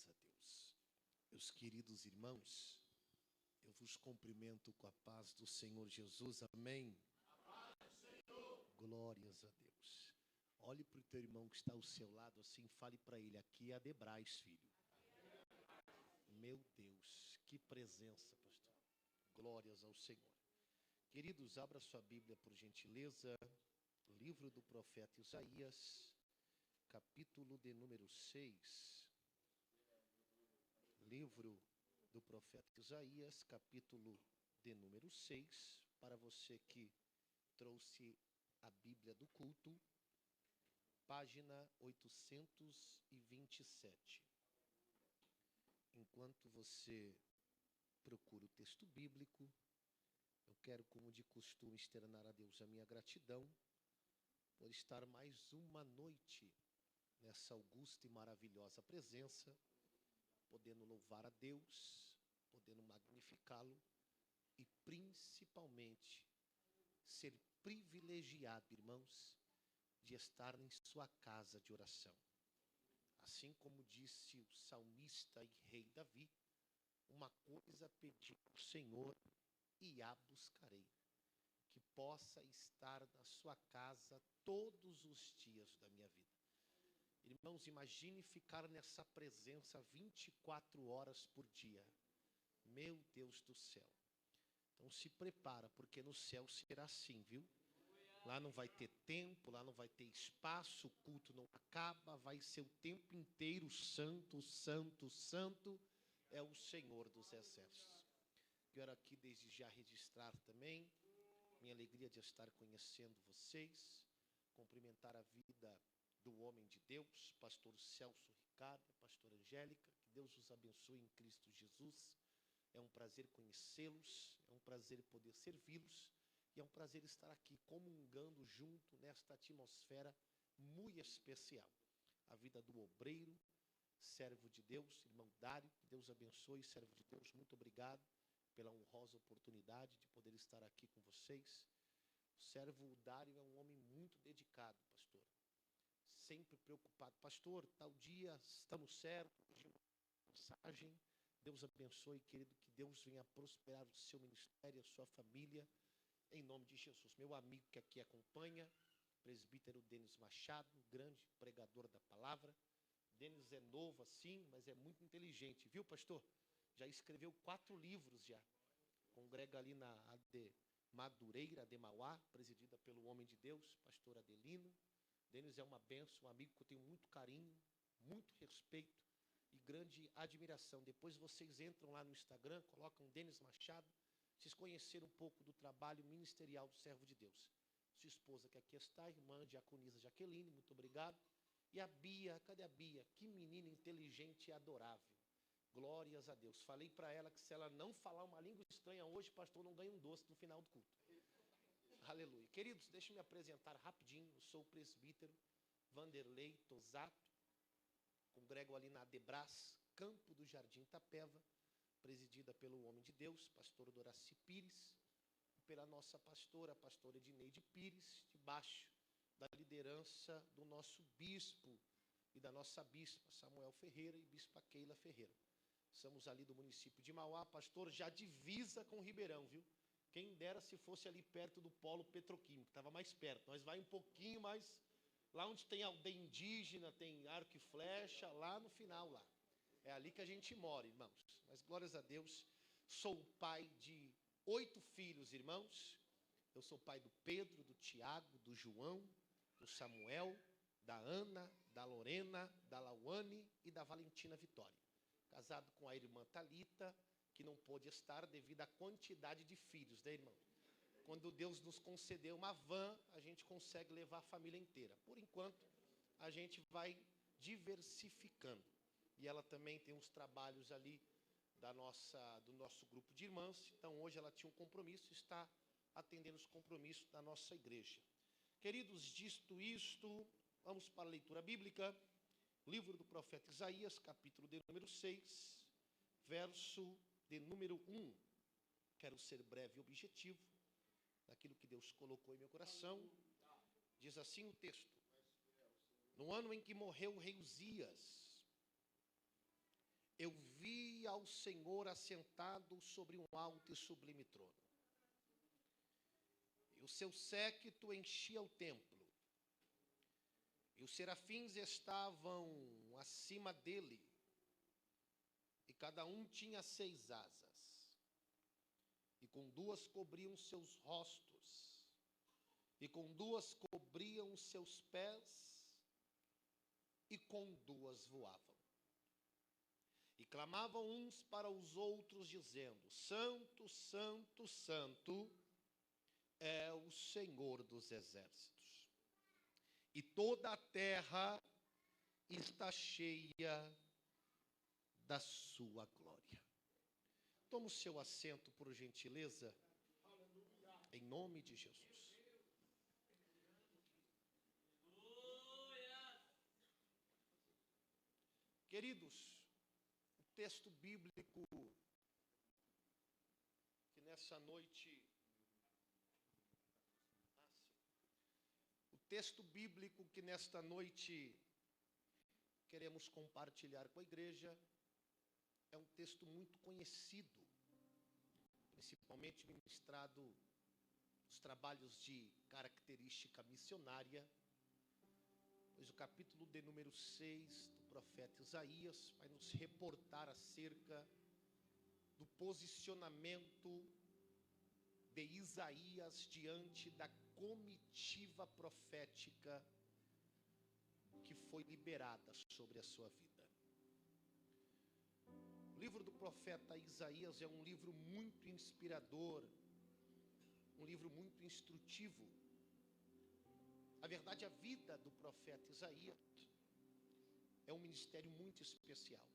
Glórias a Deus. Meus queridos irmãos, eu vos cumprimento com a paz do Senhor Jesus, amém? A paz do Senhor. Glórias a Deus. Olhe para o teu irmão que está ao seu lado assim, fale para ele, aqui é Adebrais, filho. Meu Deus, que presença, pastor. Glórias ao Senhor. Queridos, abra sua Bíblia por gentileza, livro do profeta Isaías, capítulo de número 6. Livro do profeta Isaías, capítulo de número 6, para você que trouxe a Bíblia do culto, página 827. Enquanto você procura o texto bíblico, eu quero, como de costume, externar a Deus a minha gratidão por estar mais uma noite nessa augusta e maravilhosa presença, podendo louvar a Deus, podendo magnificá-lo e principalmente ser privilegiado, irmãos, de estar em sua casa de oração. Assim como disse o salmista e rei Davi, uma coisa pedi ao Senhor e a buscarei, que possa estar na sua casa todos os dias da minha vida. Irmãos, imagine ficar nessa presença 24 horas por dia. Meu Deus do céu. Então se prepara, porque no céu será assim, viu? Lá não vai ter tempo, lá não vai ter espaço, o culto não acaba, vai ser o tempo inteiro santo, santo, santo é o Senhor dos Exércitos. Quero aqui desde já registrar também minha alegria de estar conhecendo vocês, cumprimentar a vida do homem de Deus, pastor Celso Ricardo, pastor Angélica, que Deus os abençoe em Cristo Jesus. É um prazer conhecê-los, é um prazer poder servi-los, e é um prazer estar aqui comungando junto nesta atmosfera muito especial. A vida do obreiro, servo de Deus, irmão Dário, que Deus abençoe, servo de Deus, muito obrigado pela honrosa oportunidade de poder estar aqui com vocês. O servo Dário é um homem muito dedicado, pastor. Sempre preocupado, pastor, tal dia estamos certos, mensagem, Deus abençoe, querido, que Deus venha prosperar o seu ministério, a sua família, em nome de Jesus. Meu amigo que aqui acompanha, presbítero Denis Machado, grande pregador da palavra. Denis é novo assim, mas é muito inteligente, viu, pastor? Já escreveu 4 livros já, congrega ali na AD Madureira de Mauá, presidida pelo homem de Deus, pastor Adelino. Denis é uma bênção, um amigo que eu tenho muito carinho, muito respeito e grande admiração. Depois vocês entram lá no Instagram, colocam Denis Machado, vocês conheceram um pouco do trabalho ministerial do servo de Deus. Sua esposa que aqui está, a irmã diaconisa Jaqueline, muito obrigado. E a Bia, cadê a Bia? Que menina inteligente e adorável. Glórias a Deus. Falei para ela que se ela não falar uma língua estranha hoje, pastor, não ganha um doce no final do culto. Aleluia. Queridos, deixa eu me apresentar rapidinho. Eu sou o presbítero Vanderlei Tosato, congrego ali na Adebras, Campo do Jardim Itapeva, presidida pelo homem de Deus, pastor Doraci Pires, e pela nossa pastora, a pastora Edneide Pires, debaixo da liderança do nosso bispo e da nossa bispa, Samuel Ferreira, e bispa Keila Ferreira. Estamos ali do município de Mauá, pastor, já divisa com Ribeirão, viu? Quem dera se fosse ali perto do polo petroquímico, estava mais perto. Nós vai um pouquinho mais, lá onde tem aldeia indígena, tem arco e flecha, lá no final lá. É ali que a gente mora, irmãos. Mas glórias a Deus, sou o pai de 8 filhos, irmãos. Eu sou pai do Pedro, do Tiago, do João, do Samuel, da Ana, da Lorena, da Lauane e da Valentina Vitória. Casado com a irmã Thalita, que não pôde estar devido à quantidade de filhos, né, irmão? Quando Deus nos concedeu uma van, a gente consegue levar a família inteira. Por enquanto, a gente vai diversificando. E ela também tem uns trabalhos ali do nosso grupo de irmãs. Então, hoje ela tinha um compromisso, está atendendo os compromissos da nossa igreja. Queridos, dito isto, vamos para a leitura bíblica. Livro do profeta Isaías, capítulo de número 6, verso de número 1. Quero ser breve e objetivo naquilo que Deus colocou em meu coração. Diz assim o texto: no ano em que morreu o rei Uzias, eu vi ao Senhor assentado sobre um alto e sublime trono. E o seu séquito enchia o templo. E os serafins estavam acima dele. E cada um tinha 6 asas. E com 2 cobriam seus rostos. E com 2 cobriam os seus pés. E com 2 voavam. E clamavam uns para os outros, dizendo: Santo, Santo, Santo é o Senhor dos exércitos. E toda a terra está cheia da sua glória. Toma o seu assento, por gentileza, em nome de Jesus. Queridos, o texto bíblico que nessa noite... O texto bíblico que nesta noite queremos compartilhar com a igreja é um texto muito conhecido, principalmente ministrado nos trabalhos de característica missionária, pois o capítulo de número 6 do profeta Isaías vai nos reportar acerca do posicionamento de Isaías diante da comitiva profética que foi liberada sobre a sua vida. O livro do profeta Isaías é um livro muito inspirador, um livro muito instrutivo. Na verdade, a vida do profeta Isaías é um ministério muito especial,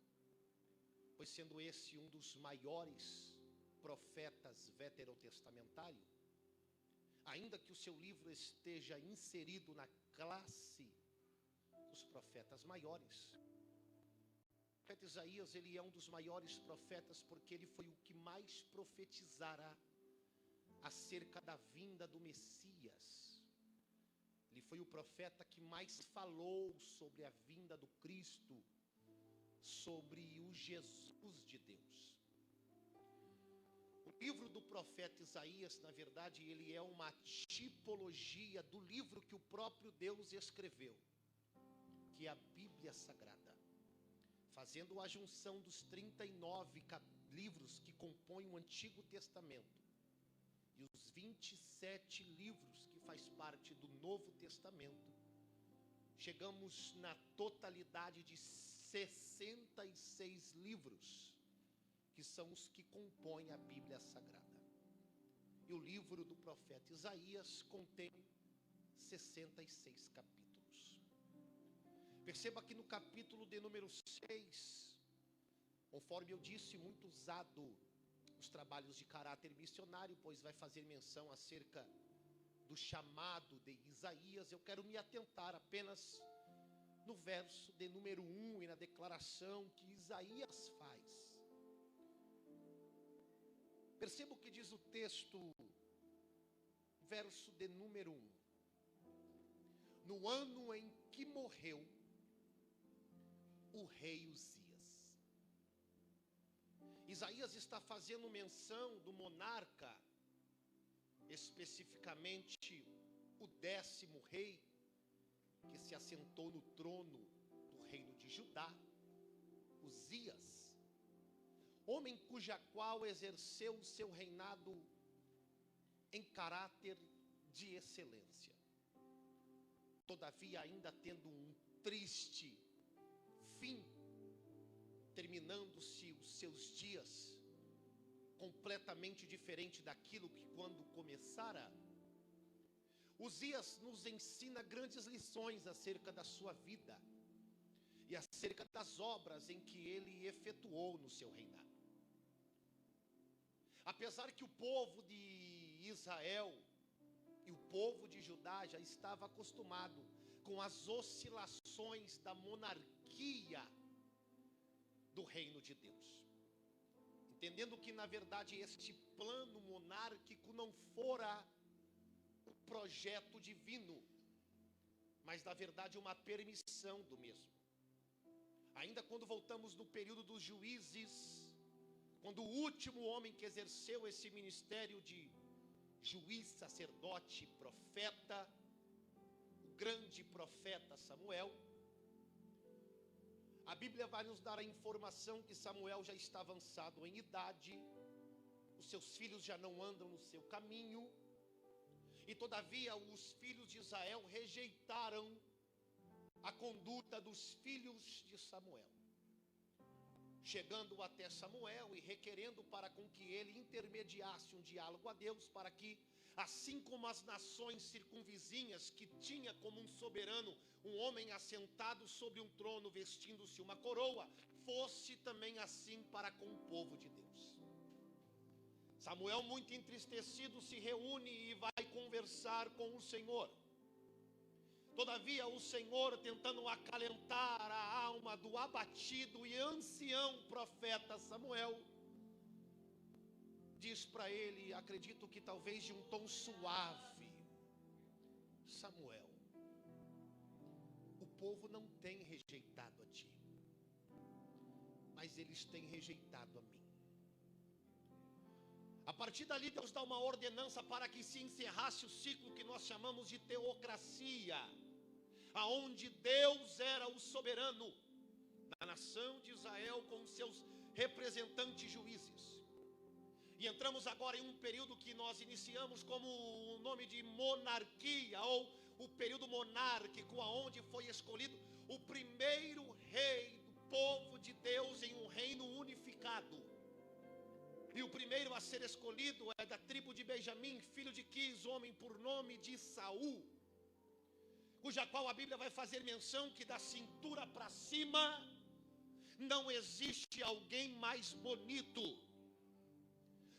pois sendo esse um dos maiores profetas veterotestamentários, ainda que o seu livro esteja inserido na classe dos profetas maiores, o profeta Isaías, ele é um dos maiores profetas porque ele foi o que mais profetizara acerca da vinda do Messias. Ele foi o profeta que mais falou sobre a vinda do Cristo, sobre o Jesus de Deus. O livro do profeta Isaías, na verdade, ele é uma tipologia do livro que o próprio Deus escreveu, que é a Bíblia Sagrada, fazendo a junção dos 39 livros que compõem o Antigo Testamento e os 27 livros que faz parte do Novo Testamento. Chegamos na totalidade de 66 livros, que são os que compõem a Bíblia Sagrada. E o livro do profeta Isaías contém 66 capítulos. Perceba que no capítulo de número 6, conforme eu disse, muito usado nos trabalhos de caráter missionário, pois vai fazer menção acerca do chamado de Isaías, eu quero me atentar apenas no verso de número 1 e na declaração que Isaías faz. Perceba o que diz o texto, verso de número 1. No ano em que morreu o rei Uzias. Isaías está fazendo menção do monarca, especificamente o 10º rei, que se assentou no trono do reino de Judá, Uzias. Homem cuja qual exerceu o seu reinado em caráter de excelência. Todavia, ainda tendo um triste fim, terminando-se os seus dias, completamente diferente daquilo que quando começara. Uzias nos ensina grandes lições acerca da sua vida e acerca das obras em que ele efetuou no seu reinado. Apesar que o povo de Israel e o povo de Judá já estava acostumado com as oscilações da monarquia do reino de Deus, entendendo que na verdade este plano monárquico não fora o projeto divino, mas na verdade uma permissão do mesmo. Ainda quando voltamos no período dos juízes, quando o último homem que exerceu esse ministério de juiz, sacerdote, profeta, o grande profeta Samuel, a Bíblia vai nos dar a informação que Samuel já está avançado em idade, os seus filhos já não andam no seu caminho, e todavia os filhos de Israel rejeitaram a conduta dos filhos de Samuel, chegando até Samuel e requerendo para com que ele intermediasse um diálogo a Deus, para que, assim como as nações circunvizinhas, que tinha como um soberano um homem assentado sobre um trono vestindo-se uma coroa, fosse também assim para com o povo de Deus. Samuel, muito entristecido, se reúne e vai conversar com o Senhor. Todavia o Senhor, tentando acalentar a alma do abatido e ancião profeta Samuel, diz para ele, acredito que talvez de um tom suave: Samuel, o povo não tem rejeitado a ti, mas eles têm rejeitado a mim. A partir dali Deus dá uma ordenança para que se encerrasse o ciclo que nós chamamos de teocracia, aonde Deus era o soberano da nação de Israel com seus representantes juízes. E entramos agora em um período que nós iniciamos como o nome de monarquia, ou o período monárquico, aonde foi escolhido o primeiro rei do povo de Deus em um reino unificado. E o primeiro a ser escolhido é da tribo de Benjamim, filho de Quis, homem por nome de Saul, cuja qual a Bíblia vai fazer menção que da cintura para cima não existe alguém mais bonito.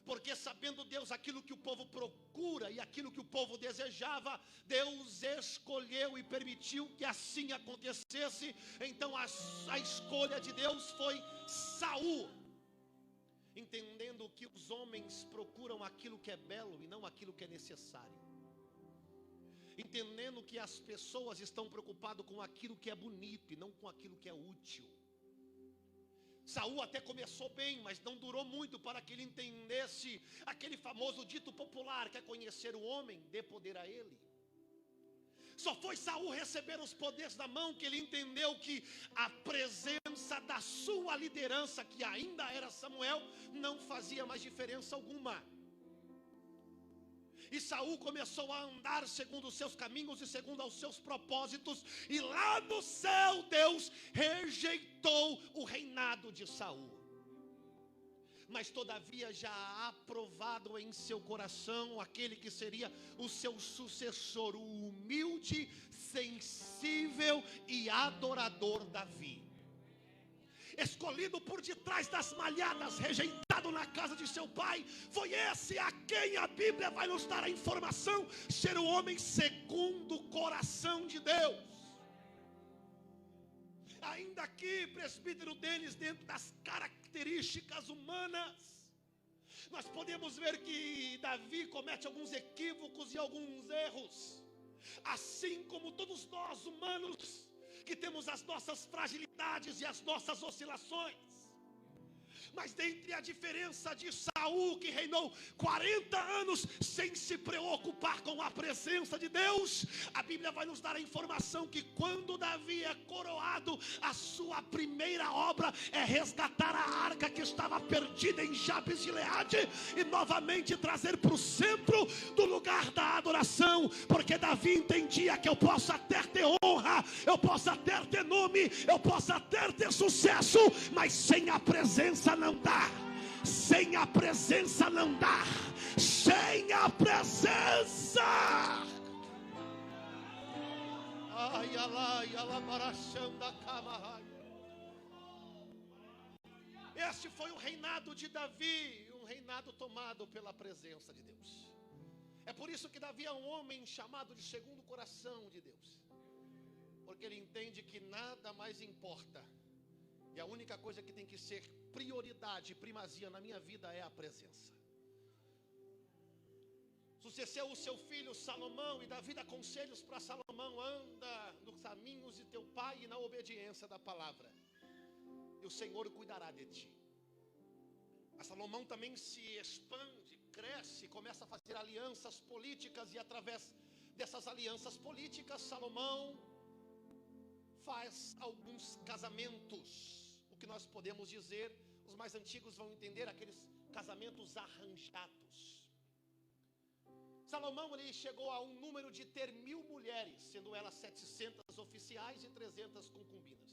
Porque sabendo Deus aquilo que o povo procura e aquilo que o povo desejava, Deus escolheu e permitiu que assim acontecesse. Então a escolha de Deus foi Saul, entendendo que os homens procuram aquilo que é belo e não aquilo que é necessário, entendendo que as pessoas estão preocupadas com aquilo que é bonito e não com aquilo que é útil. Saul até começou bem, mas não durou muito para que ele entendesse aquele famoso dito popular: quer conhecer o homem, dê poder a ele. Só foi Saul receber os poderes na mão que ele entendeu que a presença da sua liderança, que ainda era Samuel, não fazia mais diferença alguma. E Saul começou a andar segundo os seus caminhos e segundo aos seus propósitos, e lá no céu Deus rejeitou o reinado de Saul. Mas todavia já aprovado em seu coração aquele que seria o seu sucessor, o humilde, sensível e adorador Davi, escolhido por detrás das malhadas, rejeitado na casa de seu pai. Foi esse a quem a Bíblia vai nos dar a informação ser o homem segundo o coração de Deus. Ainda aqui, presbítero Denis, dentro das características humanas, nós podemos ver que Davi comete alguns equívocos e alguns erros, assim como todos nós humanos, que temos as nossas fragilidades e as nossas oscilações. Mas dentre a diferença de Saul, que reinou 40 anos sem se preocupar com a presença de Deus, a Bíblia vai nos dar a informação que quando Davi é coroado, a sua primeira obra é resgatar a arca que estava perdida em Jabes de Gileade e novamente trazer para o centro do lugar da adoração, porque Davi entendia que eu posso até ter honra, eu posso até ter nome, eu posso até ter sucesso, mas sem a presença não dá. Sem a presença não dá. Sem a presença. Ai, alai, alabaração da cama. Este foi o reinado de Davi, um reinado tomado pela presença de Deus. É por isso que Davi é um homem chamado de segundo o coração de Deus, porque ele entende que nada mais importa, e a única coisa que tem que ser prioridade, primazia na minha vida é a presença. Sucedeu o seu filho Salomão, e Davi dá conselhos para Salomão: anda nos caminhos de teu pai e na obediência da palavra. e o Senhor cuidará de ti. Mas Salomão também se expande, cresce, começa a fazer alianças políticas, e através dessas alianças políticas, Salomão faz alguns casamentos, o que nós podemos dizer, os mais antigos vão entender, aqueles casamentos arranjados. Salomão, ele chegou a um número de ter 1000 mulheres, sendo elas 700 oficiais e 300 concubinas.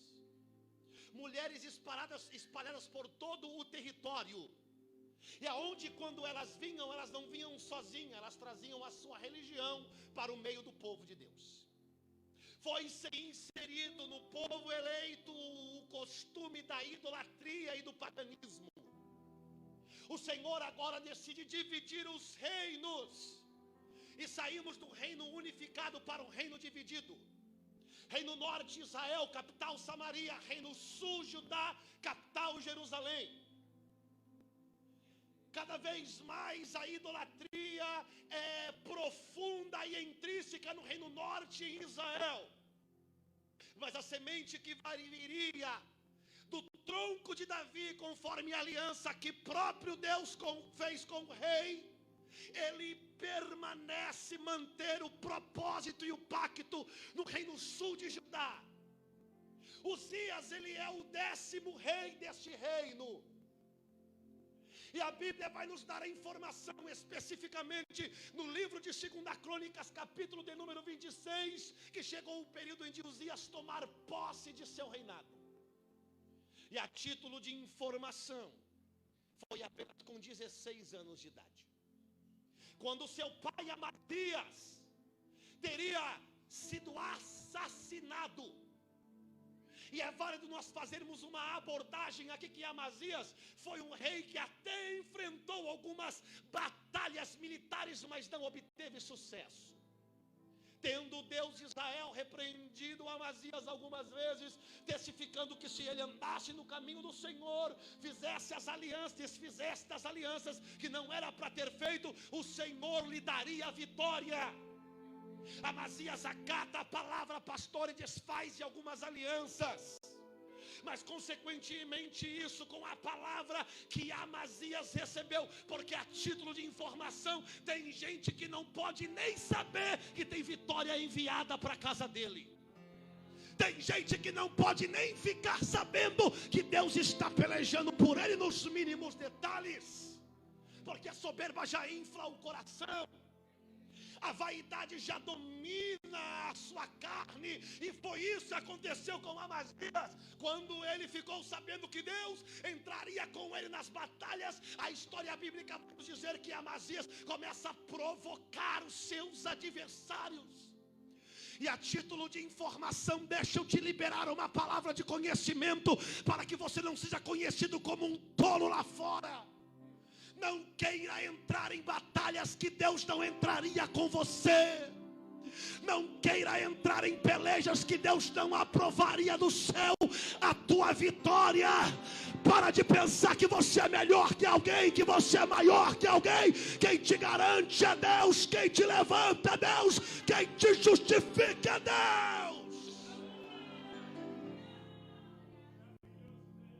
Mulheres espalhadas por todo o território. E aonde, quando elas vinham, elas não vinham sozinhas, elas traziam a sua religião para o meio do povo de Deus. Foi inserido no povo eleito o costume da idolatria e do paganismo. O Senhor agora decide dividir os reinos, e saímos do reino unificado para o reino dividido. Reino norte, Israel, capital Samaria. Reino sul, Judá, capital Jerusalém. Cada vez mais a idolatria é profunda e intrínseca no reino norte, em Israel. Mas a semente que viria do tronco de Davi, conforme a aliança que próprio Deus fez com o rei, ele permanece manter o propósito e o pacto no reino sul de Judá. Uzias, ele é o 10º rei deste reino. E a Bíblia vai nos dar a informação especificamente no livro de 2 Crônicas, capítulo de número 26, que chegou o período em que Uzias tomar posse de seu reinado. E a título de informação, foi apenas com 16 anos de idade, quando seu pai Amasias teria sido assassinado. E é válido nós fazermos uma abordagem aqui, que Amasias foi um rei que até enfrentou algumas batalhas militares, mas não obteve sucesso. Tendo Deus de Israel repreendido Amasias algumas vezes, testificando que se ele andasse no caminho do Senhor, fizesse as alianças, desfizesse das alianças que não era para ter feito, o Senhor lhe daria a vitória. Amasias acata a palavra, pastor, e desfaz de algumas alianças. Mas consequentemente isso com a palavra que Amasias recebeu, porque a título de informação, tem gente que não pode nem saber que tem vitória enviada para a casa dele. Tem gente que não pode nem ficar sabendo que Deus está pelejando por ele nos mínimos detalhes, porque a soberba já infla o coração. A vaidade já domina a sua carne, e foi isso que aconteceu com Amasias. Quando ele ficou sabendo que Deus entraria com ele nas batalhas, a história bíblica vai nos dizer que Amasias começa a provocar os seus adversários. E a título de informação, deixa eu te liberar uma palavra de conhecimento, para que você não seja conhecido como um tolo lá fora. Não queira entrar em batalhas que Deus não entraria com você. Não queira entrar em pelejas que Deus não aprovaria do céu a tua vitória. Para de pensar que você é melhor que alguém, que você é maior que alguém. Quem te garante é Deus, quem te levanta é Deus, quem te justifica é Deus.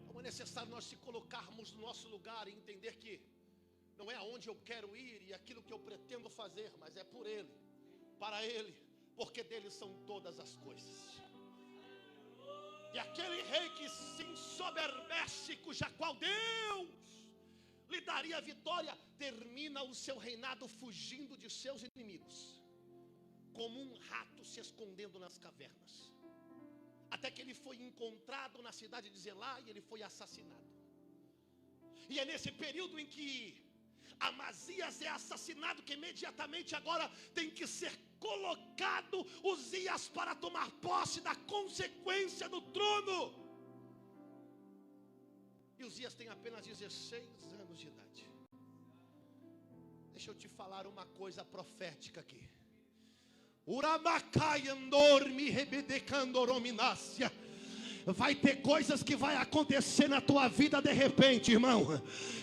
Como é necessário nós se colocarmos no nosso lugar e entender que não é aonde eu quero ir e aquilo que eu pretendo fazer, mas é por Ele, para Ele, porque dele são todas as coisas. E aquele rei que se ensoberbece, cuja qual Deus lhe daria a vitória, termina o seu reinado fugindo de seus inimigos, como um rato se escondendo nas cavernas, até que ele foi encontrado na cidade de Zelá e ele foi assassinado. E é nesse período em que Amasias é assassinado que imediatamente agora tem que ser colocado Uzias para tomar posse da consequência do trono. E Uzias tem apenas 16 anos de idade. Deixa eu te falar uma coisa profética aqui. Vai ter coisas que vai acontecer na tua vida de repente, irmão.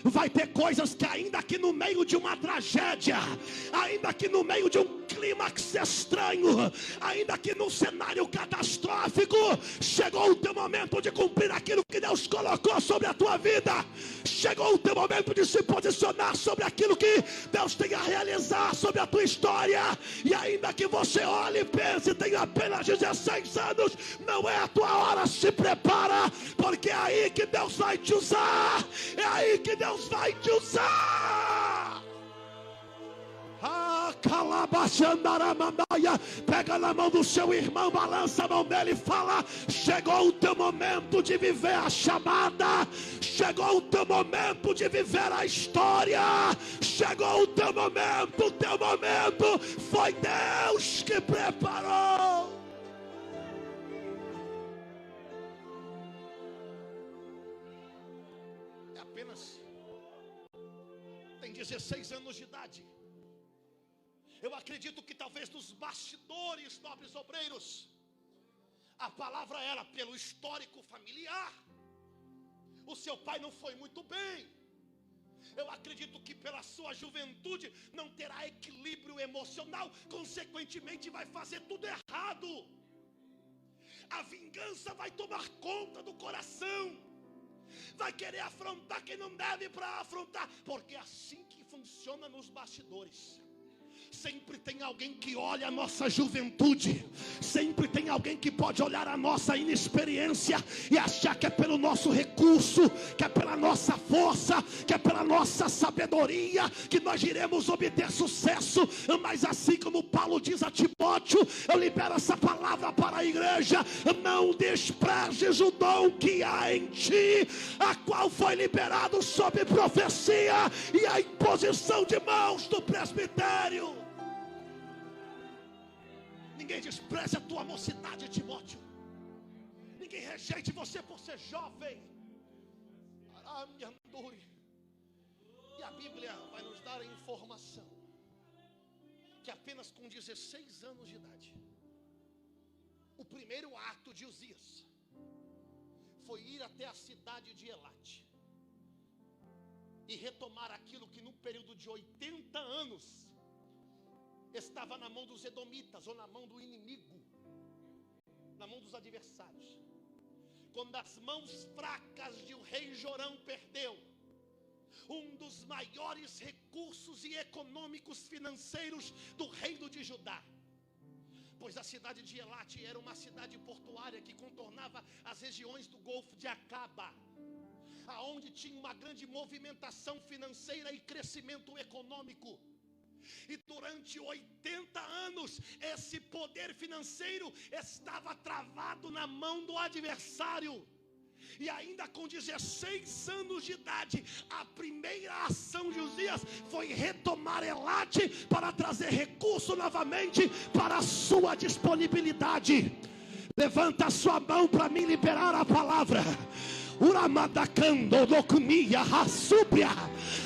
Vai ter coisas que ainda que no meio de uma tragédia, ainda que no meio de um clima clímax estranho, ainda que num cenário catastrófico, chegou o teu momento de cumprir aquilo que Deus colocou sobre a tua vida. Chegou o teu momento de se posicionar sobre aquilo que Deus tem a realizar sobre a tua história. E ainda que você olhe e pense, tem apenas 16 anos, não é a tua hora. Se prepara, porque é aí que Deus vai te usar. É aí que Deus vai te usar. Pega na mão do seu irmão, balança a mão dele e fala: chegou o teu momento de viver a chamada. Chegou o teu momento de viver a história. Chegou o teu momento, foi Deus que preparou. É apenas, tem 16 anos de idade. Eu acredito que talvez nos bastidores, nobres obreiros, a palavra era pelo histórico familiar. O seu pai não foi muito bem. Eu acredito que pela sua juventude não terá equilíbrio emocional, consequentemente vai fazer tudo errado. A vingança vai tomar conta do coração. Vai querer afrontar quem não deve para afrontar, porque é assim que funciona nos bastidores. Sempre tem alguém que olha a nossa juventude. Sempre tem alguém que pode olhar a nossa inexperiência e achar que é pelo nosso recurso, que é pela nossa força, que é pela nossa sabedoria que nós iremos obter sucesso. Mas assim como Paulo diz a Timóteo, eu libero essa palavra para a igreja: não desprezes o dom que há em ti, a qual foi liberado sob profecia e a imposição de mãos do presbitério. Ninguém despreze a tua mocidade, Timóteo. Ninguém rejeite você por ser jovem. E a Bíblia vai nos dar a informação que apenas com 16 anos de idade, o primeiro ato de Uzias foi ir até a cidade de Elate e retomar aquilo que no período de 80 anos estava na mão dos edomitas, ou na mão do inimigo, na mão dos adversários. Quando as mãos fracas de o rei Jorão perdeu um dos maiores recursos e econômicos financeiros do reino de Judá, pois a cidade de Elate era uma cidade portuária que contornava as regiões do Golfo de Acaba, aonde tinha uma grande movimentação financeira e crescimento econômico. E durante 80 anos, esse poder financeiro estava travado na mão do adversário. E ainda com 16 anos de idade, a primeira ação de Uzias foi retomar Elate para trazer recurso novamente para a sua disponibilidade. Levanta a sua mão para me liberar a palavra.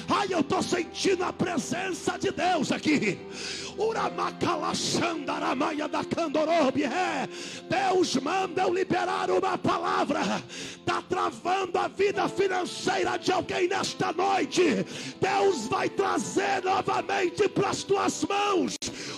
Ai, eu estou sentindo a presença de Deus aqui. Deus manda eu liberar uma palavra. Está travando a vida financeira de alguém nesta noite. Deus vai trazer novamente para as tuas mãos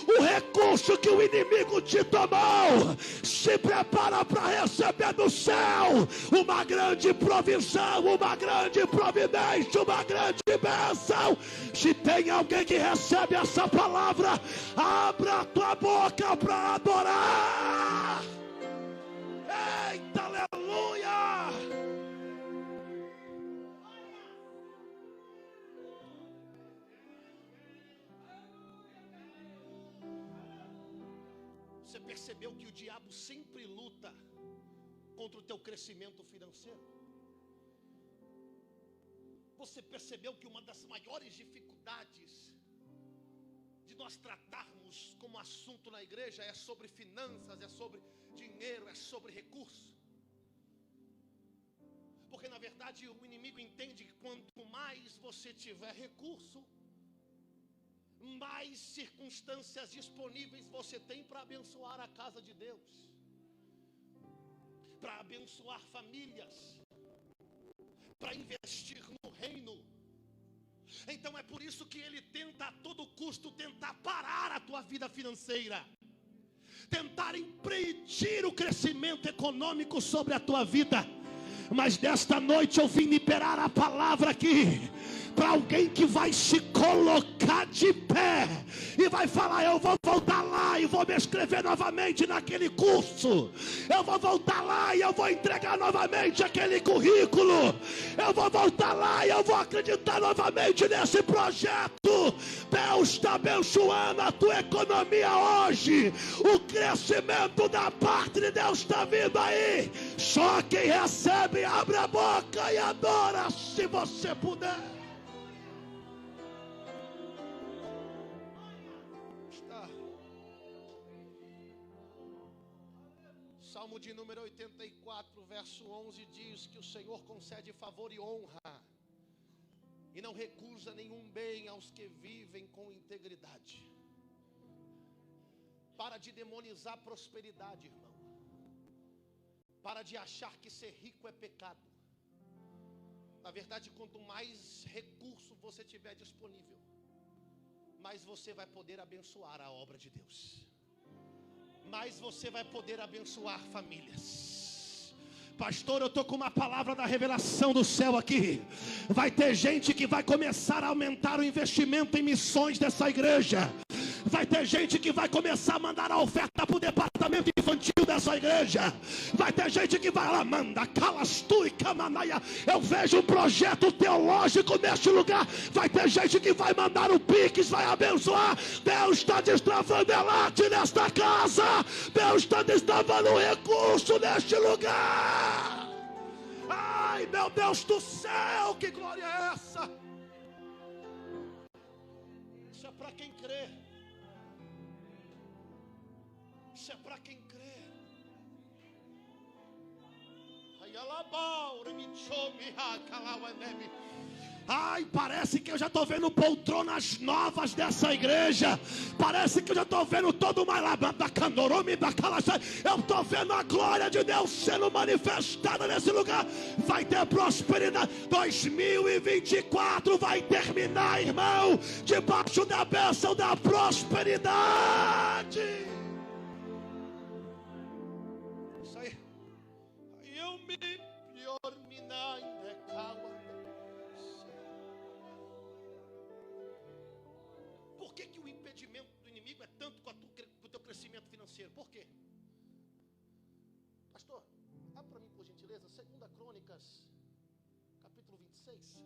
o recurso que o inimigo te tomou. Se prepara para receber do céu uma grande provisão, uma grande providência, uma grande bênção. Se tem alguém que recebe essa palavra, abra a tua boca para adorar. Eita, aleluia! Você percebeu que o diabo sempre luta contra o teu crescimento financeiro? Você percebeu que uma das maiores dificuldades de nós tratarmos como assunto na igreja é sobre finanças, é sobre dinheiro, é sobre recurso? Porque na verdade o inimigo entende que quanto mais você tiver recurso, mais circunstâncias disponíveis você tem para abençoar a casa de Deus, para abençoar famílias, para investir no reino. Então é por isso que ele tenta a todo custo tentar parar a tua vida financeira, tentar impedir o crescimento econômico sobre a tua vida. Mas desta noite eu vim liberar a palavra aqui para alguém que vai se colocar de pé e vai falar: eu vou voltar lá e vou me inscrever novamente naquele curso, eu vou voltar lá e eu vou entregar novamente aquele currículo, eu vou voltar lá e eu vou acreditar novamente nesse projeto. Deus está abençoando a tua economia hoje, o crescimento da parte de Deus está vindo aí. Só quem recebe, abre a boca e adora, se você puder. Salmo de número 84, verso 11 diz que o Senhor concede favor e honra e não recusa nenhum bem aos que vivem com integridade. Para de demonizar a prosperidade, irmão. Para de achar que ser rico é pecado. Na verdade, quanto mais recurso você tiver disponível, mais você vai poder abençoar a obra de Deus, mais você vai poder abençoar famílias. Pastor, eu estou com uma palavra da revelação do céu aqui. Vai ter gente que vai começar a aumentar o investimento em missões dessa igreja. Vai ter gente que vai começar a mandar a oferta para o departamento infantil dessa igreja. Vai ter gente que vai lá, manda, calastu e camanaia. Eu vejo um projeto teológico neste lugar. Vai ter gente que vai mandar o Pix, vai abençoar. Deus está destravando elate nesta casa. Deus está destravando o recurso neste lugar. Ai, meu Deus do céu, que glória é essa? Isso é para quem crê. Isso é para quem crê. Ai, parece que eu já estou vendo poltronas novas dessa igreja. Parece que eu já estou vendo todo uma eu estou vendo a glória de Deus sendo manifestada nesse lugar. Vai ter prosperidade. 2024 vai terminar, irmão, debaixo da bênção da prosperidade. Isso aí. Eu me Por que o impedimento do inimigo é tanto com o teu crescimento financeiro? Por quê? Pastor, abre para mim por gentileza 2 Crônicas, capítulo 26.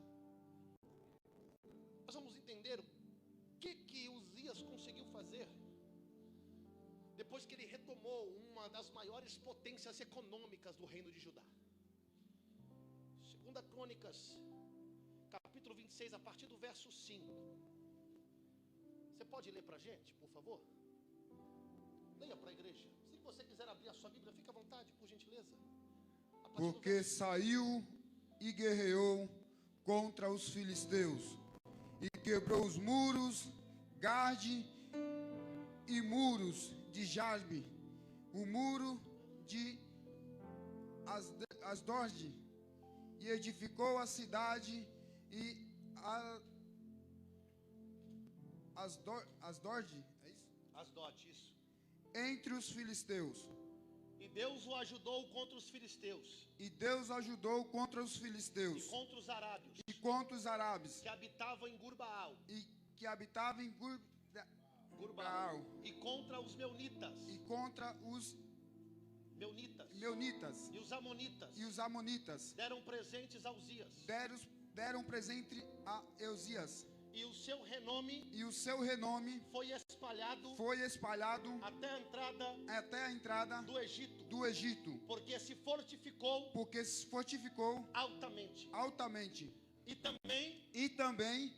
Nós vamos entender o que Uzias conseguiu fazer depois que ele retomou uma das maiores potências econômicas do reino de Judá. 2 Crônicas, capítulo 26, a partir do verso 5. Você pode ler para a gente, por favor? Leia para a igreja. Se você quiser abrir a sua Bíblia, fica à vontade, por gentileza. Porque saiu e guerreou contra os filisteus e quebrou os muros, Garde e muros de Jasbe, o muro de Asdod, e edificou a cidade e Asdod, é isso? Asdod, isso. Entre os filisteus. E Deus o ajudou contra os filisteus. E Deus ajudou contra os filisteus. E contra os arábios. E contra os árabes. Que habitavam em Gurbaal. E que habitavam em Gurbaal. E contra os meunitas. E contra os meunitas. E os amonitas. E os amonitas. Deram presentes a Uzias. Deram presente a Uzias. E o seu renome foi espalhado até a entrada do Egito. Porque se fortificou altamente. E também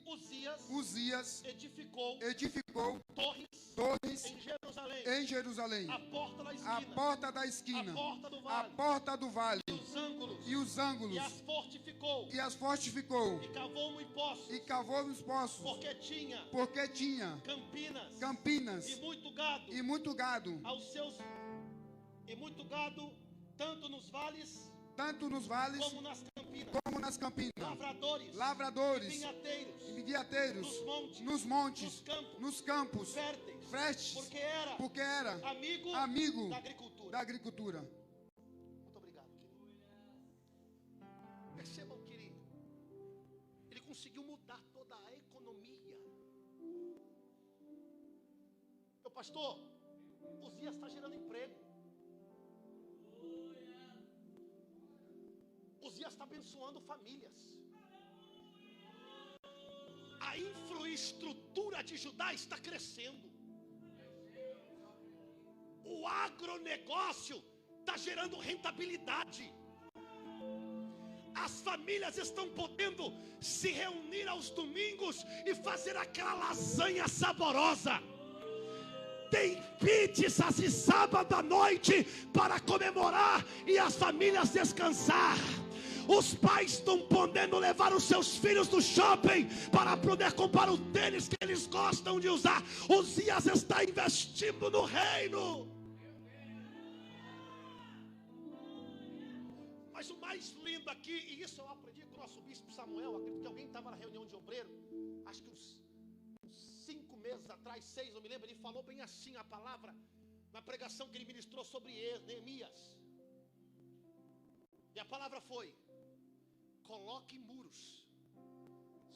Uzias edificou torres em Jerusalém, a porta da esquina, a porta do vale, e os ângulos, e as fortificou, e cavou os poços, porque tinha campinas e muito gado, tanto nos vales como nas Campinas, lavradores, vinhateiros, nos montes, nos campos, férteis, porque era amigo da agricultura. Muito obrigado, querido. Percebam que ele conseguiu mudar toda a economia. Meu pastor, Uzias está gerando emprego. Uzias está abençoando famílias. A infraestrutura de Judá está crescendo. O agronegócio está gerando rentabilidade. As famílias estão podendo se reunir aos domingos e fazer aquela lasanha saborosa. Tem pizzas e sábado à noite para comemorar e as famílias descansar. Os pais estão podendo levar os seus filhos do shopping para poder comprar o tênis que eles gostam de usar. Uzias está investindo no reino. Mas o mais lindo aqui, e isso eu aprendi com o nosso bispo Samuel, acredito que alguém estava na reunião de obreiro, acho que uns 5 meses atrás, 6, não me lembro, ele falou bem assim a palavra, na pregação que ele ministrou sobre Neemias. E a palavra foi: coloquem muros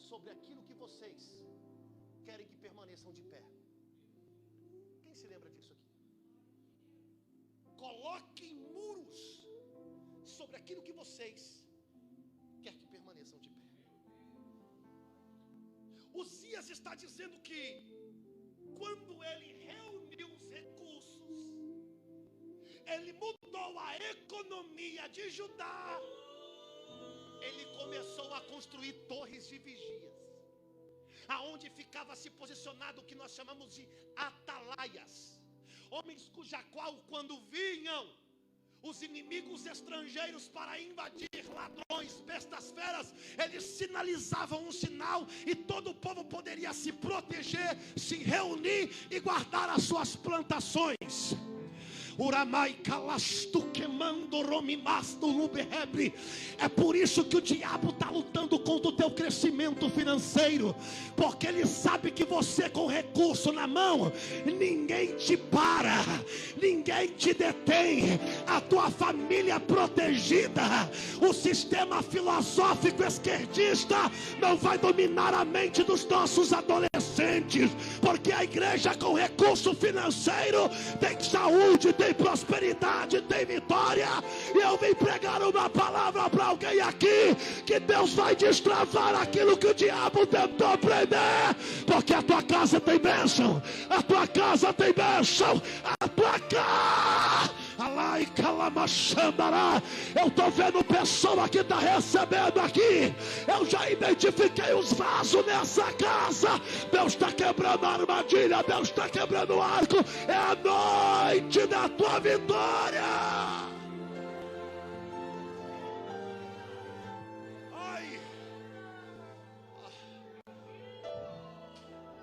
sobre aquilo que vocês querem que permaneçam de pé. Quem se lembra disso aqui? Coloquem muros sobre aquilo que vocês querem que permaneçam de pé. Uzias está dizendo que quando ele reuniu os recursos, ele mudou a economia de Judá, ele começou a construir torres de vigias, aonde ficava se posicionado o que nós chamamos de atalaias, homens cuja qual, quando vinham os inimigos estrangeiros para invadir, ladrões, bestas feras, eles sinalizavam um sinal e todo o povo poderia se proteger, se reunir e guardar as suas plantações. Uramai calastu queimando romimasto lubehebre. É por isso que o diabo está lutando contra o teu crescimento financeiro, porque ele sabe que você com recurso na mão, ninguém te para, ninguém te detém, a tua família é protegida, o sistema filosófico esquerdista não vai dominar a mente dos nossos adolescentes, porque a igreja com recurso financeiro tem saúde, tem prosperidade, tem vitória. E eu vim pregar uma palavra para alguém aqui, que Deus vai destravar aquilo que o diabo tentou prender, porque a tua casa tem bênção, a tua casa tem bênção, a tua casa. Eu estou vendo pessoa que está recebendo aqui. Eu já identifiquei os vasos nessa casa. Deus está quebrando a armadilha, Deus está quebrando o arco. É a noite da tua vitória. Ai.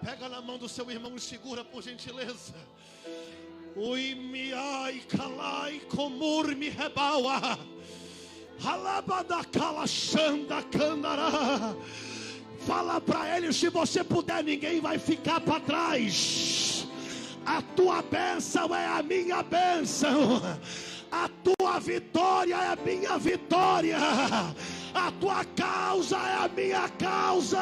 Pega na mão do seu irmão e segura, por gentileza. Ui miai calai comur mi rebaua. Halabada calachanda candará. Fala para ele, se você puder, ninguém vai ficar para trás. A tua bênção é a minha bênção. A tua vitória é a minha vitória. A tua causa é a minha causa.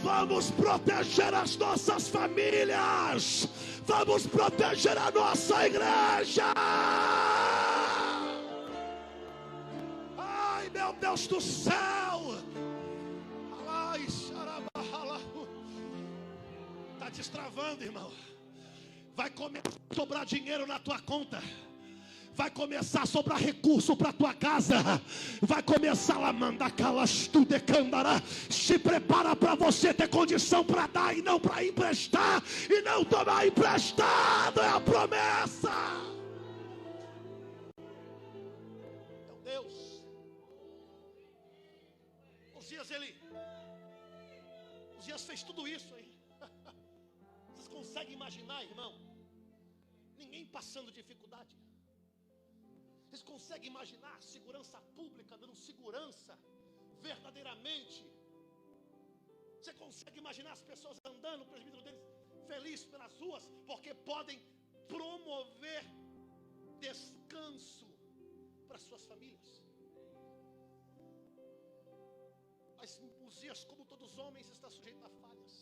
Vamos proteger as nossas famílias. Vamos proteger a nossa igreja. Ai, meu Deus do céu. Está destravando, irmão. Vai começar a sobrar dinheiro na tua conta. Vai começar a sobrar recurso para tua casa. Vai começar a mandar calas tu decandará. Se prepara para você ter condição para dar e não para emprestar. E não tomar emprestado, é a promessa. Então Deus, Uzias fez tudo isso aí. Vocês conseguem imaginar, irmão? Ninguém passando dificuldade. Vocês conseguem imaginar segurança pública dando segurança verdadeiramente. Você consegue imaginar as pessoas andando, o presbítero deles, felizes pelas ruas, porque podem promover descanso para suas famílias. Mas Uzias, como todos os homens, está sujeito a falhas.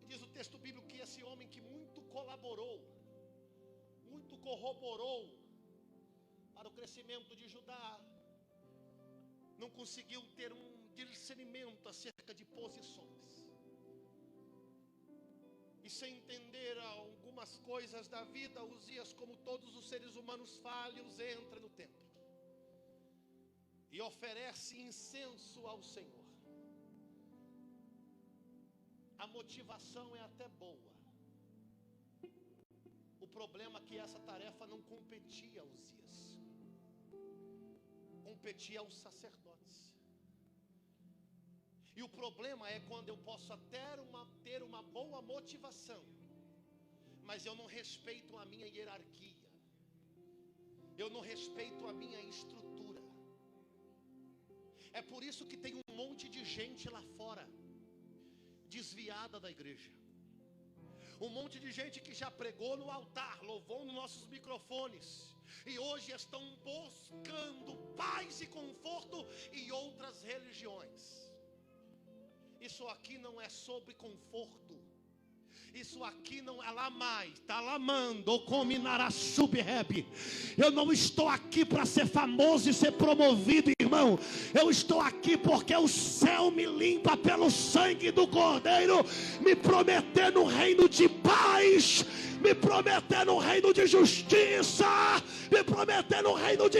E diz o texto bíblico que esse homem que muito colaborou, muito corroborou para o crescimento de Judá, não conseguiu ter um discernimento acerca de posições. E sem entender algumas coisas da vida, Uzias, como todos os seres humanos falhos, entra no templo e oferece incenso ao Senhor. A motivação é até boa. O problema é que essa tarefa não competia a Uzias, competia aos sacerdotes. E o problema é quando eu posso até ter uma boa motivação, mas eu não respeito a minha hierarquia, eu não respeito a minha estrutura. É por isso que tem um monte de gente lá fora, desviada da igreja. Um monte de gente que já pregou no altar, louvou nos nossos microfones, e hoje estão buscando paz e conforto em outras religiões. Isso aqui não é sobre conforto. Isso aqui não é lá mais, tá lamando ou combinará subreb. Eu não estou aqui para ser famoso e ser promovido, irmão. Eu estou aqui porque o céu me limpa pelo sangue do Cordeiro, me prometendo um reino de paz, me prometendo um reino de justiça, me prometendo um reino de...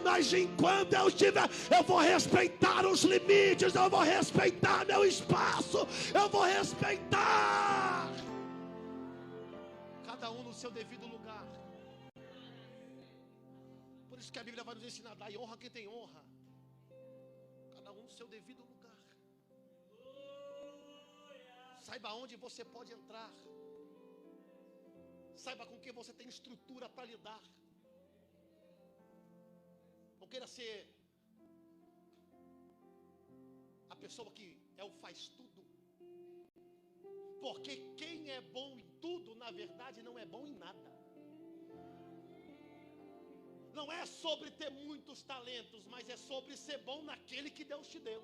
mas enquanto eu estiver, eu vou respeitar os limites, eu vou respeitar meu espaço, eu vou respeitar cada um no seu devido lugar. Por isso que a Bíblia vai nos ensinar: dai honra a quem tem honra, cada um no seu devido lugar. Saiba onde você pode entrar, saiba com que você tem estrutura para lidar. Não queira ser a pessoa que é o faz tudo, porque quem é bom em tudo, na verdade, não é bom em nada. Não é sobre ter muitos talentos, mas é sobre ser bom naquele que Deus te deu.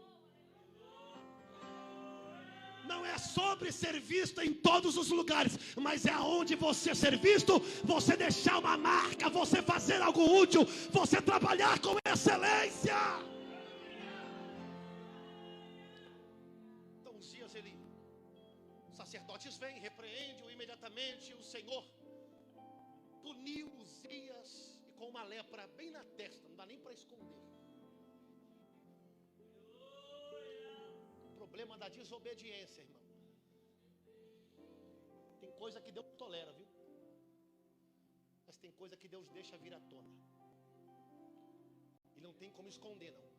Não é sobre ser visto em todos os lugares, mas é aonde você ser visto, você deixar uma marca, você fazer algo útil, você trabalhar com excelência. Então Uzias, os sacerdotes vêm, repreendem-o imediatamente. O Senhor puniu Uzias e com uma lepra bem na testa, não dá nem para esconder. Problema da desobediência, irmão. Tem coisa que Deus tolera, viu? Mas tem coisa que Deus deixa vir à tona. E não tem como esconder, não.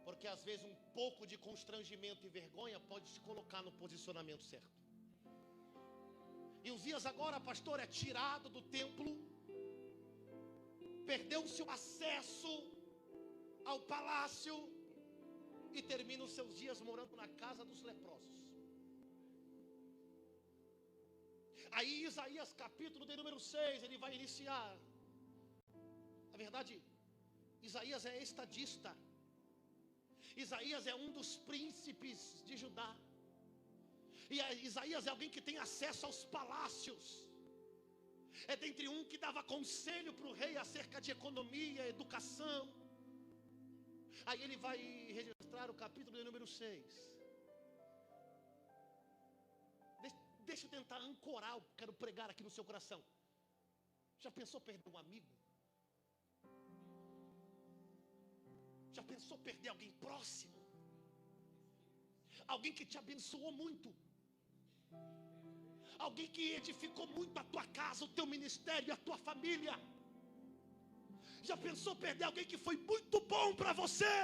Porque às vezes um pouco de constrangimento e vergonha pode te colocar no posicionamento certo. E Uzias agora, pastor, é tirado do templo, perdeu-se o acesso ao palácio e termina os seus dias morando na casa dos leprosos. Aí Isaías capítulo de número 6, ele vai iniciar. Na verdade, Isaías é estadista. Isaías é um dos príncipes de Judá. E Isaías é alguém que tem acesso aos palácios. É dentre um que dava conselho para o rei acerca de economia, educação. Aí ele vai registrar o capítulo de número 6. Deixa eu tentar ancorar o que quero pregar aqui no seu coração. Já pensou perder um amigo? Já pensou perder alguém próximo? Alguém que te abençoou muito? Alguém que edificou muito a tua casa, o teu ministério, a tua família? Já pensou perder alguém que foi muito bom para você?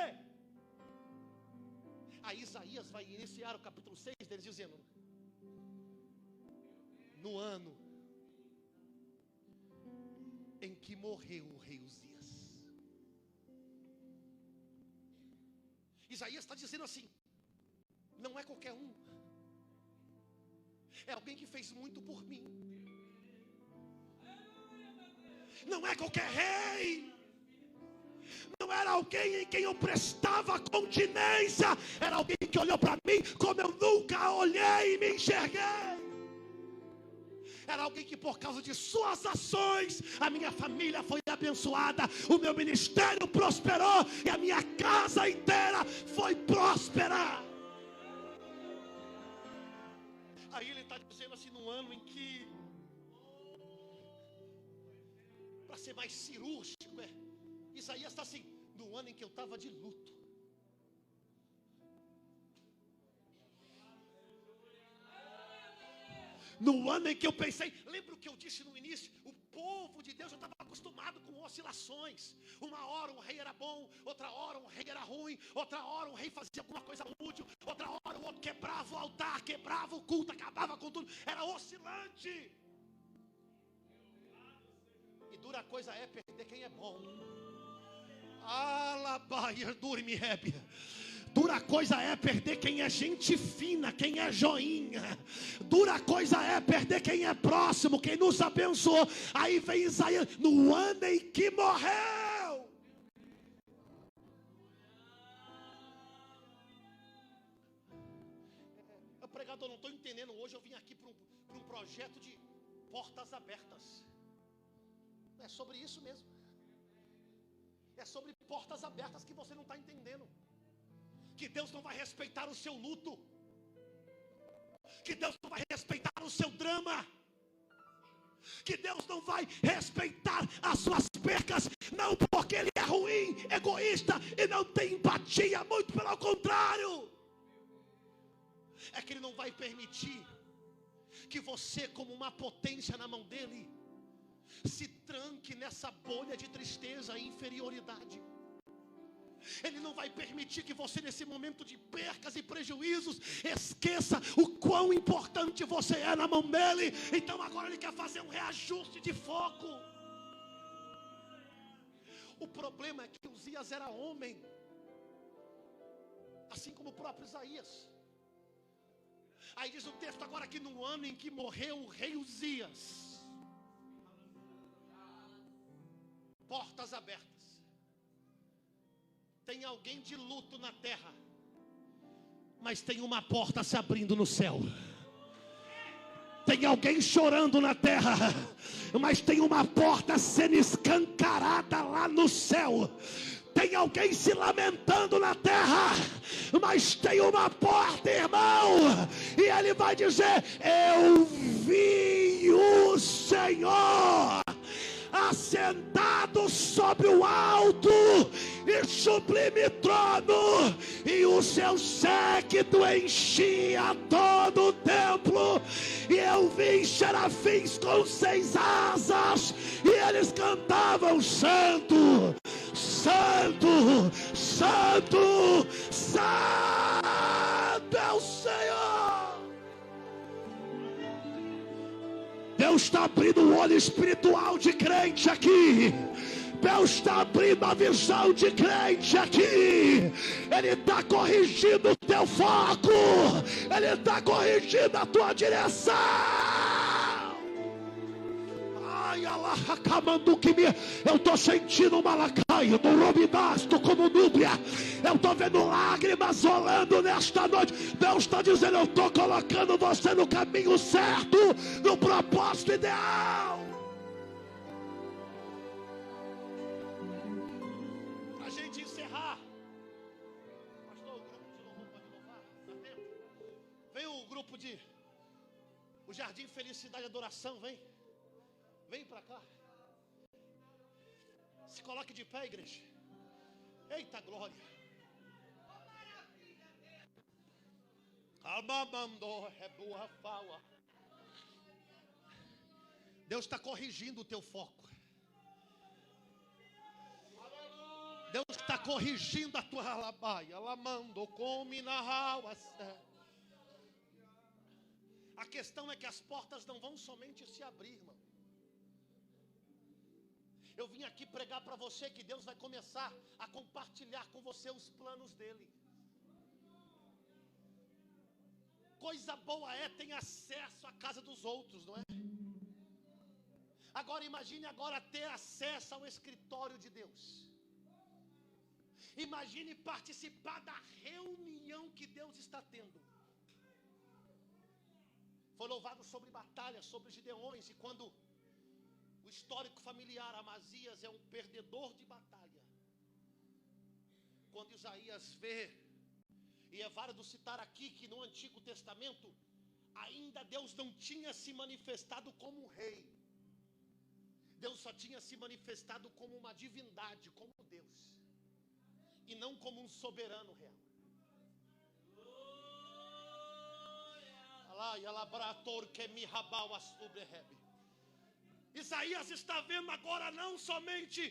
Aí Isaías vai iniciar o capítulo 6 dele dizendo: no ano em que morreu o rei Uzias. Isaías está dizendo assim: não é qualquer um, é alguém que fez muito por mim. Não é qualquer rei, não era alguém em quem eu prestava continência, era alguém que olhou para mim como eu nunca olhei e me enxerguei. Era alguém que por causa de suas ações a minha família foi abençoada, o meu ministério prosperou e a minha casa inteira foi próspera. Aí ele está dizendo assim, num ano em que, para ser mais cirúrgico, Isaías está assim, no ano em que eu estava de luto. No ano em que eu pensei, lembra o que eu disse no início? O povo de Deus já estava acostumado com oscilações. Uma hora um rei era bom, outra hora um rei era ruim, outra hora um rei fazia alguma coisa útil, outra hora o outro quebrava o altar, quebrava o culto, acabava com tudo. Era oscilante. E dura coisa é perder quem é bom. Alabaia, dorme, rébia. Dura coisa é perder quem é gente fina, quem é joinha. Dura coisa é perder quem é próximo, quem nos abençoou. Aí vem Isaías, no ano em que morreu. Pregador, não estou entendendo. Hoje eu vim aqui para um projeto de portas abertas. É sobre isso mesmo. É sobre portas abertas que você não está entendendo. Que Deus não vai respeitar o seu luto. Que Deus não vai respeitar o seu drama. Que Deus não vai respeitar as suas percas. Não porque Ele é ruim, egoísta e não tem empatia. Muito pelo contrário. É que Ele não vai permitir que você, como uma potência na mão dEle, se tranque nessa bolha de tristeza e inferioridade. Ele não vai permitir que você, nesse momento de percas e prejuízos, esqueça o quão importante você é na mão dele. Então agora Ele quer fazer um reajuste de foco. O problema é que Uzias era homem, assim como o próprio Isaías. Aí diz o texto agora que no ano em que morreu o rei Uzias, portas abertas. Tem alguém de luto na terra, mas tem uma porta se abrindo no céu. Tem alguém chorando na terra, mas tem uma porta sendo escancarada lá no céu. Tem alguém se lamentando na terra, mas tem uma porta, irmão, e ele vai dizer: eu vi o Senhor assentado sobre o alto e sublime trono, e o seu séquito enchia todo o templo, e eu vi serafins com 6 asas, e eles cantavam: Santo, Santo, Santo, Santo é o Senhor. Deus está abrindo o olho espiritual de crente aqui. Deus está abrindo a visão de crente aqui. Ele está corrigindo o teu foco. Ele está corrigindo a tua direção. Eu estou sentindo uma lacaia do Robidasto como Núbia. Eu estou vendo lágrimas rolando nesta noite. Deus está dizendo: eu estou colocando você no caminho certo, no propósito ideal. Para a gente encerrar, pastor, o grupo de louvor pode louvar? Dá tempo? Vem o grupo de o Jardim Felicidade e Adoração, vem. Vem para cá. Se coloque de pé, igreja. Eita glória. Deus está corrigindo o teu foco. Deus está corrigindo a tua alabaia. A questão é que as portas não vão somente se abrir, irmão. Eu vim aqui pregar para você que Deus vai começar a compartilhar com você os planos dele. coisa boa ter acesso à casa dos outros, não é? Agora imagine agora ter acesso ao escritório de Deus. Imagine participar da reunião que Deus está tendo. Foi louvado sobre batalhas, sobre os gideões, e quando o histórico familiar, Amazias é um perdedor de batalha. Quando Isaías vê, e é válido citar aqui que no Antigo Testamento, ainda Deus não tinha se manifestado como um rei. Deus só tinha se manifestado como uma divindade, como Deus, e não como um soberano real. Isaías está vendo agora não somente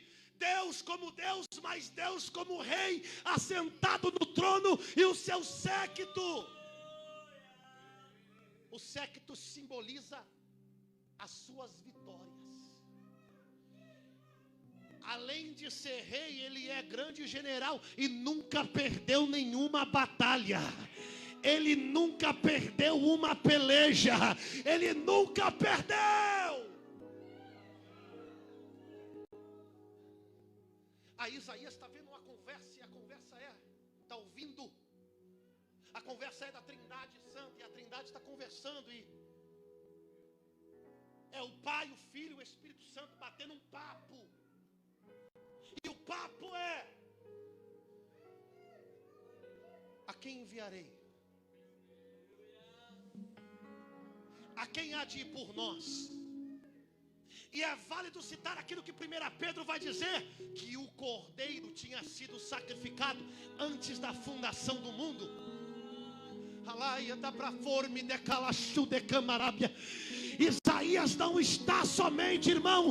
Deus como Deus, mas Deus como rei, assentado no trono, e o seu séquito. O séquito simboliza as suas vitórias. Além de ser rei, ele é grande general e nunca perdeu nenhuma batalha. Ele nunca perdeu uma peleja. Ele nunca perdeu. Aí Isaías está vendo uma conversa, e a conversa está ouvindo. A conversa é da Trindade Santa, e a Trindade está conversando, e é o Pai, o Filho e o Espírito Santo batendo um papo. E o papo é: a quem enviarei? A quem há de ir por nós? E é válido citar aquilo que 1 Pedro vai dizer, que o cordeiro tinha sido sacrificado antes da fundação do mundo. Isaías não está somente, irmão,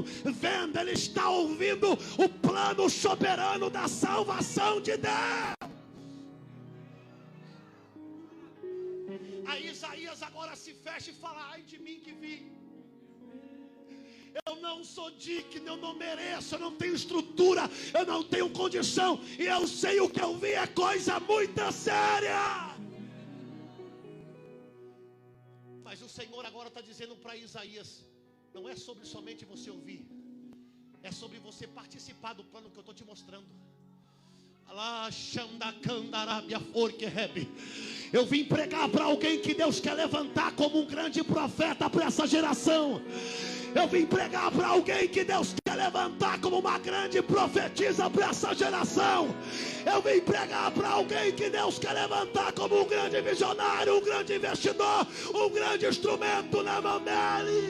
vendo, ele está ouvindo o plano soberano da salvação de Deus. Aí Isaías agora se fecha e fala: ai de mim que vi. Eu não sou digno, eu não mereço, eu não tenho estrutura, eu não tenho condição, e eu sei o que eu vi é coisa muito séria. Mas o Senhor agora está dizendo para Isaías: não é sobre somente você ouvir, é sobre você participar do plano que eu estou te mostrando. Eu vim pregar para alguém que Deus quer levantar como um grande profeta para essa geração. Eu vim pregar para alguém que Deus quer levantar como uma grande profetisa para essa geração. Eu vim pregar para alguém que Deus quer levantar como um grande visionário, um grande investidor, um grande instrumento na mão dele.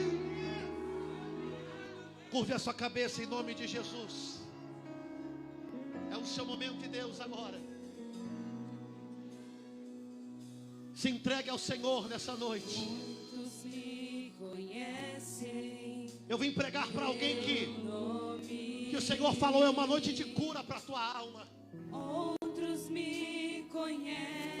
Curve a sua cabeça em nome de Jesus. É o seu momento de Deus agora. Se entregue ao Senhor nessa noite. Eu vim pregar para alguém que o Senhor falou: é uma noite de cura para a tua alma. Outros me conhecem.